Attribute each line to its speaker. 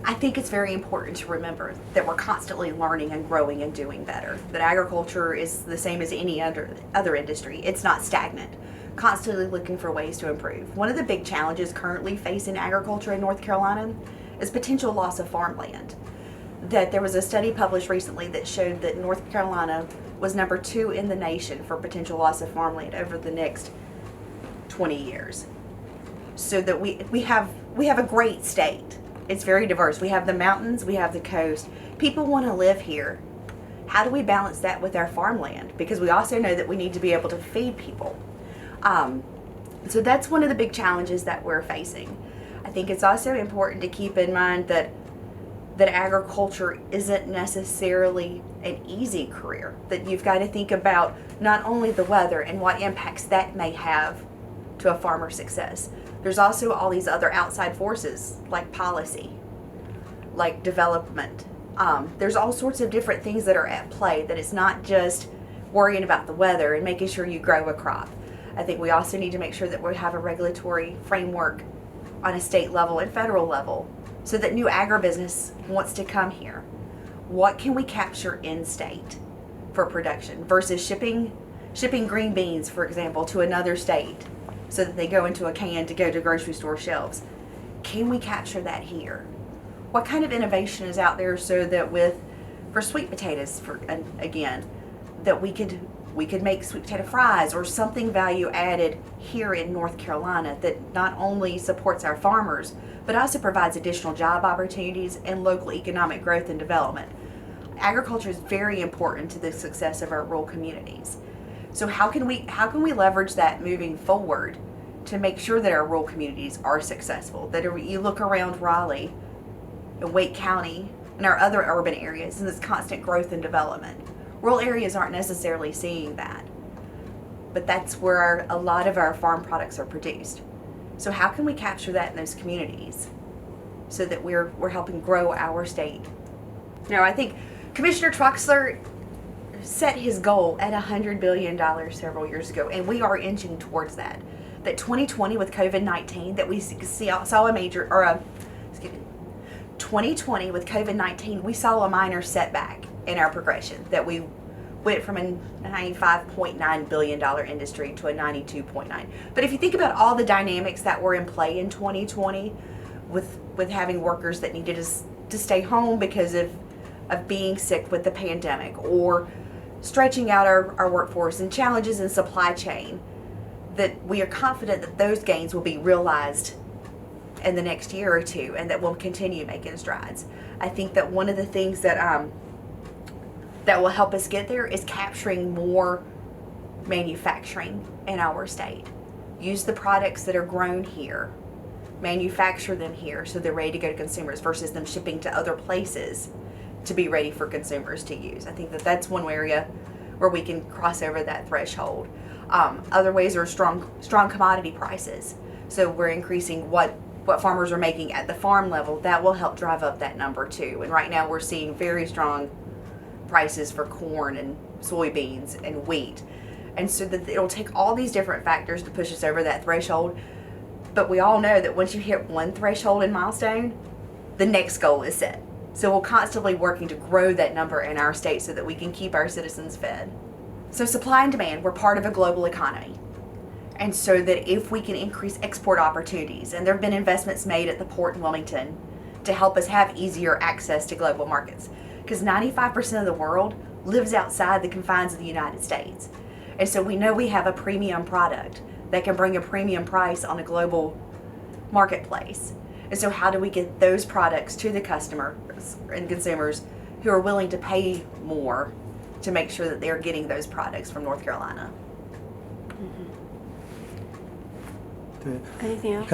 Speaker 1: I think it's very important to remember that we're constantly learning and growing and doing better. That agriculture is the same as any other industry. It's not stagnant. Constantly looking for ways to improve. One of the big challenges currently facing agriculture in North Carolina is potential loss of farmland. That there was a study published recently that showed that North Carolina was number 2 in the nation for potential loss of farmland over the next 20 years. So that we have a great state. It's very diverse. We have the mountains, we have the coast. People want to live here. How do we balance that with our farmland? Because we also know that we need to be able to feed people. So that's one of the big challenges that we're facing. I think it's also important to keep in mind that agriculture isn't necessarily an easy career. That you've got to think about not only the weather and what impacts that may have to a farmer's success. There's also all these other outside forces like policy, like development. There's all sorts of different things that are at play, that it's not just worrying about the weather and making sure you grow a crop. I think we also need to make sure that we have a regulatory framework on a state level and federal level so that new agribusiness wants to come here. What can we capture in state for production versus shipping green beans, for example, to another state so that they go into a can to go to grocery store shelves? Can we capture that here? What kind of innovation is out there so that for sweet potatoes, that we could make sweet potato fries or something value added here in North Carolina that not only supports our farmers, but also provides additional job opportunities and local economic growth and development. Agriculture is very important to the success of our rural communities. So how can we leverage that moving forward to make sure that our rural communities are successful? That you look around Raleigh and Wake County and our other urban areas and this constant growth and development. Rural areas aren't necessarily seeing that, but that's where a lot of our farm products are produced. So how can we capture that in those communities so that we're helping grow our state? Now, I think Commissioner Troxler set his goal at $100 billion several years ago, and we are inching towards that. That 2020 with COVID-19, that we saw a major, 2020 with COVID-19, we saw a minor setback in our progression, that we went from a $95.9 billion industry to a $92.9. But if you think about all the dynamics that were in play in 2020 with having workers that needed to stay home because of being sick with the pandemic, or stretching out our workforce and challenges in supply chain, that we are confident that those gains will be realized in the next year or two and that we'll continue making strides. I think that one of the things that will help us get there is capturing more manufacturing in our state. Use the products that are grown here, manufacture them here so they're ready to go to consumers versus them shipping to other places to be ready for consumers to use. I think that that's one area where we can cross over that threshold. Other ways are strong commodity prices. So we're increasing what farmers are making at the farm level. That will help drive up that number too. And right now we're seeing very strong prices for corn and soybeans and wheat. And so that it'll take all these different factors to push us over that threshold. But we all know that once you hit one threshold and milestone, the next goal is set. So we're constantly working to grow that number in our state so that we can keep our citizens fed. So supply and demand, we're part of a global economy. And so that if we can increase export opportunities, and there have been investments made at the port in Wilmington to help us have easier access to global markets, because 95% of the world lives outside the confines of the United States. And so we know we have a premium product that can bring a premium price on a global marketplace. And so how do we get those products to the customers and consumers who are willing to pay more to make sure that they're getting those products from North Carolina?
Speaker 2: Anything else?